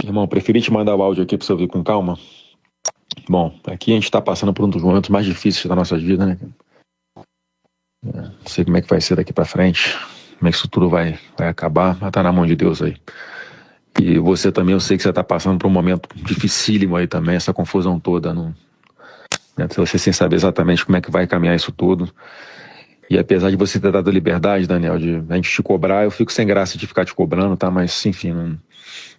Irmão, preferi te mandar o áudio aqui pra você ouvir com calma. Bom, aqui a gente tá passando por um dos momentos mais difíceis da nossa vida, né? Não sei como é que vai ser daqui pra frente, como é que isso tudo vai acabar, mas tá na mão de Deus aí. E você também, eu sei que você tá passando por um momento dificílimo aí também, essa confusão toda, né? Você sem saber exatamente como é que vai caminhar isso tudo. E apesar de você ter dado a liberdade, Daniel, de a gente te cobrar, eu fico sem graça de ficar te cobrando, tá? Mas, enfim, não...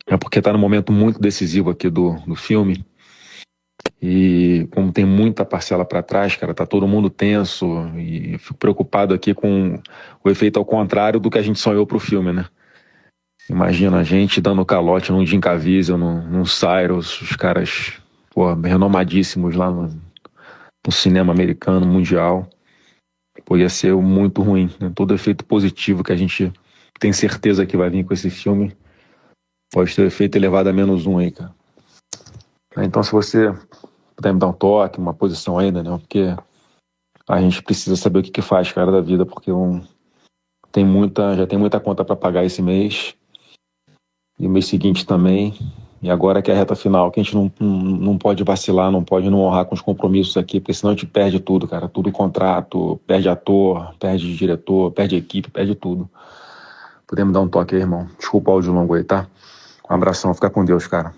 é porque tá num momento muito decisivo aqui do filme. E como tem muita parcela para trás, cara, tá todo mundo tenso. E eu fico preocupado aqui com o efeito ao contrário do que a gente sonhou pro filme, né? Imagina a gente dando calote num Jim Caviezel, num Cyrus, os caras, pô, renomadíssimos lá no cinema americano, mundial. Pô, ia ser muito ruim, né? Todo efeito positivo que a gente tem certeza que vai vir com esse filme pode ter o efeito elevado a -1 aí, cara. Então, se você puder me dar um toque, uma posição ainda, né? Porque a gente precisa saber o que faz, cara, da vida, porque já tem muita conta para pagar esse mês, e o mês seguinte também, e agora que é a reta final, que a gente não pode vacilar, não pode não honrar com os compromissos aqui, porque senão a gente perde tudo, cara, tudo contrato, perde ator, perde diretor, perde equipe, perde tudo. Podemos dar um toque aí, irmão? Desculpa o áudio longo aí, tá? Um abração, fica com Deus, cara.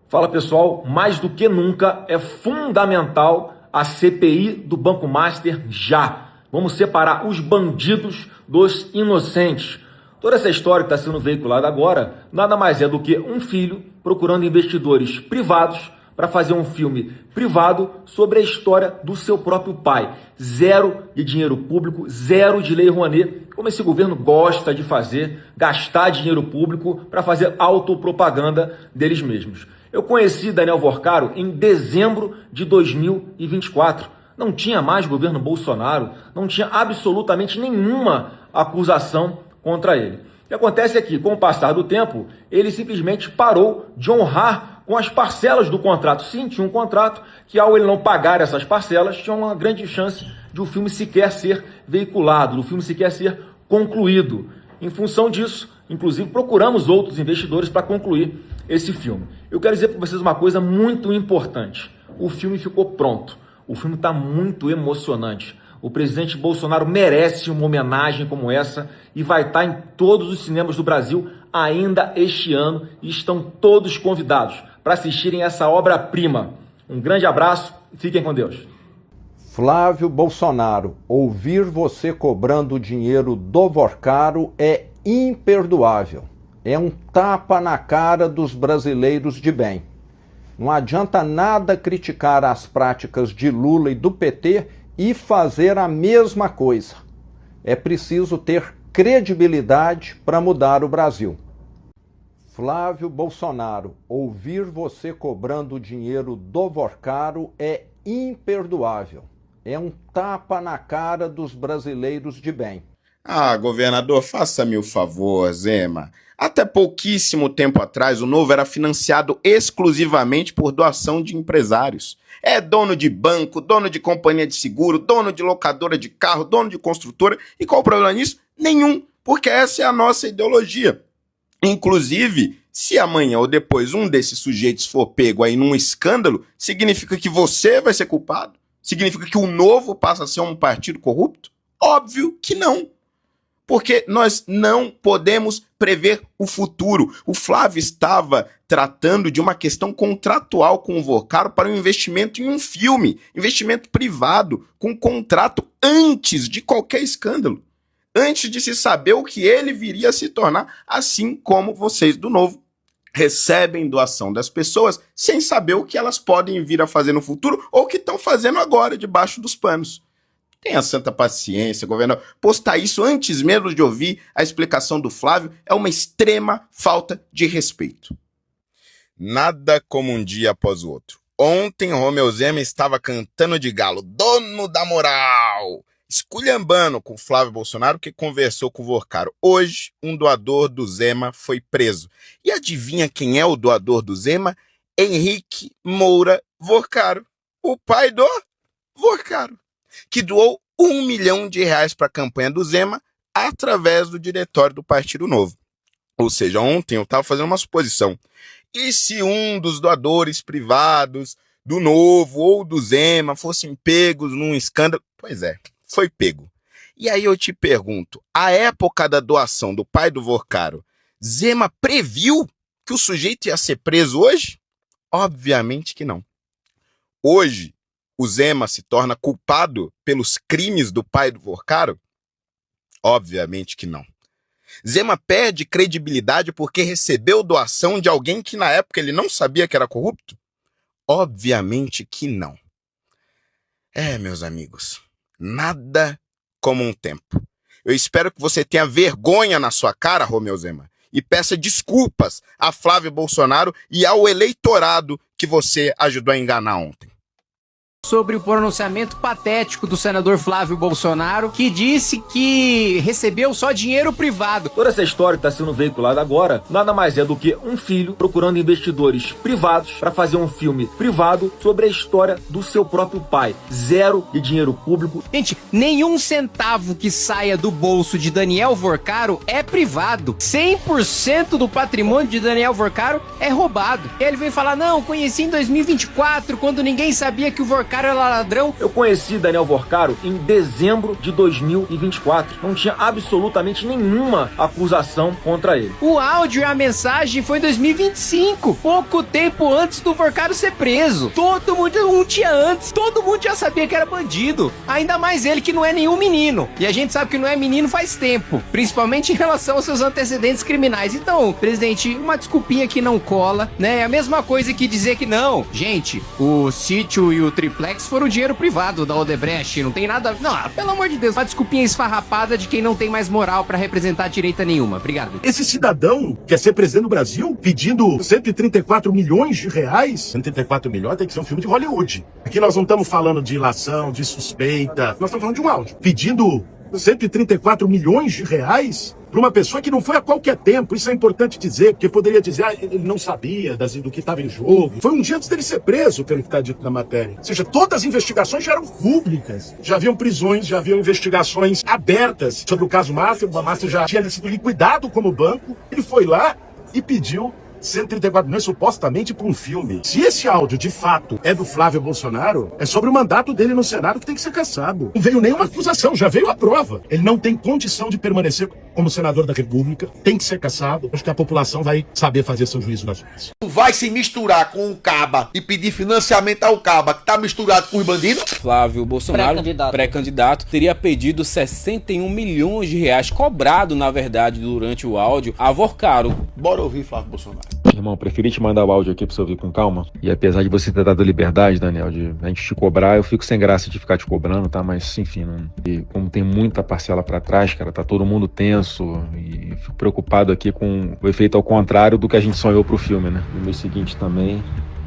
Fala pessoal, mais do que nunca é fundamental a CPI do Banco Master já. Vamos separar os bandidos dos inocentes. Toda essa história que está sendo veiculada agora nada mais é do que um filho procurando investidores privados para fazer um filme privado sobre a história do seu próprio pai. Zero de dinheiro público, zero de lei Rouanet, como esse governo gosta de fazer, gastar dinheiro público para fazer autopropaganda deles mesmos. Eu conheci Daniel Vorcaro em dezembro de 2024. Não tinha mais governo Bolsonaro, não tinha absolutamente nenhuma acusação contra ele. O que acontece é que, com o passar do tempo, ele simplesmente parou de honrar com as parcelas do contrato. Sim, tinha um contrato que, ao ele não pagar essas parcelas, tinha uma grande chance de o filme sequer ser veiculado, do filme sequer ser concluído. Em função disso, inclusive, procuramos outros investidores para concluir esse filme. Eu quero dizer para vocês uma coisa muito importante. O filme ficou pronto. O filme está muito emocionante. O presidente Bolsonaro merece uma homenagem como essa e vai estar em todos os cinemas do Brasil ainda este ano e estão todos convidados para assistirem essa obra-prima. Um grande abraço e fiquem com Deus. Flávio Bolsonaro, ouvir você cobrando dinheiro do Vorcaro é imperdoável. É um tapa na cara dos brasileiros de bem. Não adianta nada criticar as práticas de Lula e do PT e fazer a mesma coisa. É preciso ter credibilidade para mudar o Brasil. Flávio Bolsonaro, ouvir você cobrando dinheiro do Vorcaro é imperdoável. É um tapa na cara dos brasileiros de bem. Ah, governador, faça-me o favor, Zema. Até pouquíssimo tempo atrás, o Novo era financiado exclusivamente por doação de empresários. É dono de banco, dono de companhia de seguro, dono de locadora de carro, dono de construtora. E qual o problema nisso? Nenhum, porque essa é a nossa ideologia. Inclusive, se amanhã ou depois um desses sujeitos for pego aí num escândalo, significa que você vai ser culpado? Significa que o Novo passa a ser um partido corrupto? Óbvio que não. Porque nós não podemos prever o futuro. O Flávio estava tratando de uma questão contratual com o Vorcaro para um investimento em um filme, investimento privado, com contrato antes de qualquer escândalo, antes de se saber o que ele viria a se tornar, assim como vocês do Novo recebem doação das pessoas sem saber o que elas podem vir a fazer no futuro ou o que estão fazendo agora debaixo dos panos. Tenha santa paciência, governador. Postar isso antes mesmo de ouvir a explicação do Flávio é uma extrema falta de respeito. Nada como um dia após o outro. Ontem, Romeu Zema estava cantando de galo, dono da moral, esculhambando com Flávio Bolsonaro, que conversou com o Vorcaro. Hoje, um doador do Zema foi preso. E adivinha quem é o doador do Zema? Henrique Moura Vorcaro, o pai do Vorcaro, que doou R$1 milhão para a campanha do Zema através do diretório do Partido Novo. Ou seja, ontem eu estava fazendo uma suposição. E se um dos doadores privados do Novo ou do Zema fossem pegos num escândalo? Pois é, foi pego. E aí eu te pergunto, à época da doação do pai do Vorcaro, Zema previu que o sujeito ia ser preso hoje? Obviamente que não. Hoje, o Zema se torna culpado pelos crimes do pai do Vorcaro? Obviamente que não. Zema perde credibilidade porque recebeu doação de alguém que na época ele não sabia que era corrupto? Obviamente que não. Meus amigos, nada como um tempo. Eu espero que você tenha vergonha na sua cara, Romeu Zema, e peça desculpas a Flávio Bolsonaro e ao eleitorado que você ajudou a enganar ontem. Sobre o pronunciamento patético do senador Flávio Bolsonaro, que disse que recebeu só dinheiro privado. Toda essa história que está sendo veiculada agora nada mais é do que um filho procurando investidores privados para fazer um filme privado sobre a história do seu próprio pai. Zero de dinheiro público. Gente, nenhum centavo que saia do bolso de Daniel Vorcaro é privado. 100% do patrimônio de Daniel Vorcaro é roubado. Ele veio falar, não, conheci em 2024, quando ninguém sabia que o Vorcaro era ladrão. Eu conheci Daniel Vorcaro em dezembro de 2024. Não tinha absolutamente nenhuma acusação contra ele. O áudio e a mensagem foi em 2025, pouco tempo antes do Vorcaro ser preso. Todo mundo, um dia antes, todo mundo já sabia que era bandido. Ainda mais ele que não é nenhum menino. E a gente sabe que não é menino faz tempo, principalmente em relação aos seus antecedentes criminais. Então, presidente, uma desculpinha que não cola, né? É a mesma coisa que dizer que não. Gente, o sítio e o triplex foram dinheiro privado da Odebrecht, não tem nada... Não, pelo amor de Deus, uma desculpinha esfarrapada de quem não tem mais moral pra representar direita nenhuma. Obrigado. Esse cidadão quer ser presidente do Brasil pedindo 134 milhões de reais. 134 milhões tem que ser um filme de Hollywood. Aqui nós não estamos falando de ilação, de suspeita. Nós estamos falando de um áudio. Pedindo 134 milhões de reais para uma pessoa que não foi a qualquer tempo. Isso é importante dizer, porque poderia dizer, ele não sabia do que estava em jogo. Foi um dia antes dele ser preso, pelo que está dito na matéria. Ou seja, todas as investigações já eram públicas. Já haviam prisões, já haviam investigações abertas sobre o caso Master. O Master já tinha sido liquidado como banco. Ele foi lá e pediu 134 milhões supostamente para um filme. Se esse áudio de fato é do Flávio Bolsonaro, é sobre o mandato dele no Senado que tem que ser cassado. Não veio nenhuma acusação, já veio a prova. Ele não tem condição de permanecer como senador da República, tem que ser cassado. Acho que a população vai saber fazer seu juízo nas coisas. Vai se misturar com o Caba e pedir financiamento ao Caba, que tá misturado com os bandidos? Flávio Bolsonaro, pré-candidato, teria pedido 61 milhões de reais, cobrado, na verdade, durante o áudio, a Vorcaro. Bora ouvir Flávio Bolsonaro. Irmão, preferi te mandar o áudio aqui pra você ouvir com calma. E apesar de você ter dado liberdade, Daniel, de a gente te cobrar, eu fico sem graça de ficar te cobrando, tá? Mas, enfim, e como tem muita parcela pra trás, cara, tá todo mundo tenso e fico preocupado aqui com o efeito ao contrário do que a gente sonhou pro filme, né? No mês seguinte também.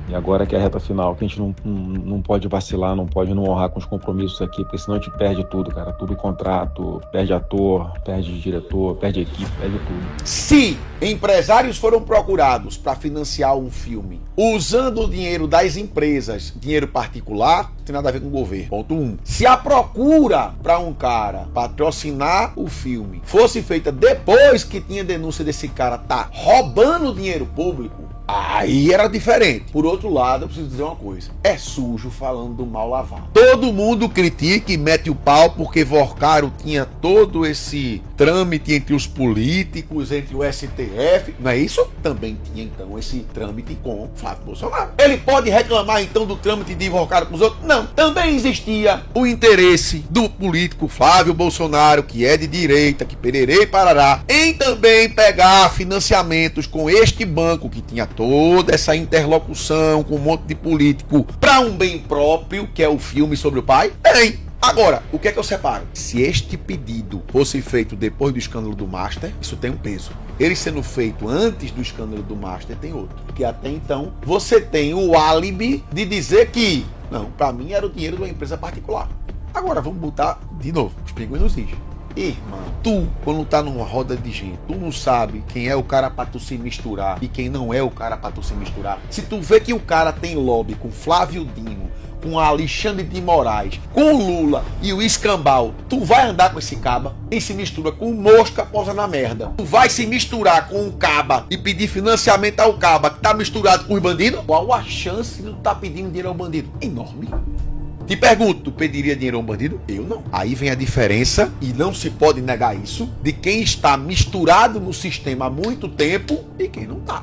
E agora que é a reta final, que a gente não pode vacilar, não pode não honrar com os compromissos aqui, porque senão a gente perde tudo, cara. Tudo contrato, perde ator, perde diretor, perde equipe, perde tudo. Se empresários foram procurados para financiar um filme usando o dinheiro das empresas, dinheiro particular, não tem nada a ver com o governo. Ponto 1. Se a procura para um cara patrocinar o filme fosse feita depois que tinha denúncia desse cara tá roubando dinheiro público, aí era diferente. Por outro lado, eu preciso dizer uma coisa. É sujo falando do mal lavado. Todo mundo critica e mete o pau porque Vorcaro tinha todo esse trâmite entre os políticos, entre o STF. Não é isso? Também tinha, então, esse trâmite com Flávio Bolsonaro. Ele pode reclamar, então, do trâmite de Vorcaro com os outros? Não. Também existia o interesse do político Flávio Bolsonaro, que é de direita, que pererei parará, em também pegar financiamentos com este banco que tinha toda essa interlocução com um monte de político para um bem próprio, que é o filme sobre o pai? Tem. Agora, o que é que eu separo? Se este pedido fosse feito depois do escândalo do Master, isso tem um peso. Ele sendo feito antes do escândalo do Master tem outro. Porque até então, você tem o álibi de dizer que, não, para mim era o dinheiro de uma empresa particular. Agora, vamos botar de novo, os pinguins nos is. Irmão, tu, quando tá numa roda de gente, tu não sabe quem é o cara pra tu se misturar e quem não é o cara pra tu se misturar. Se tu vê que o cara tem lobby com Flávio Dino, com Alexandre de Moraes, com o Lula e o Escambau, tu vai andar com esse caba? Quem se mistura com o mosca posa na merda. Tu vai se misturar com o caba e pedir financiamento ao caba que tá misturado com os bandidos? Qual a chance de tu tá pedindo dinheiro ao bandido? Enorme. Te pergunto, tu pediria dinheiro a um bandido? Eu não. Aí vem a diferença, e não se pode negar isso, de quem está misturado no sistema há muito tempo e quem não tá.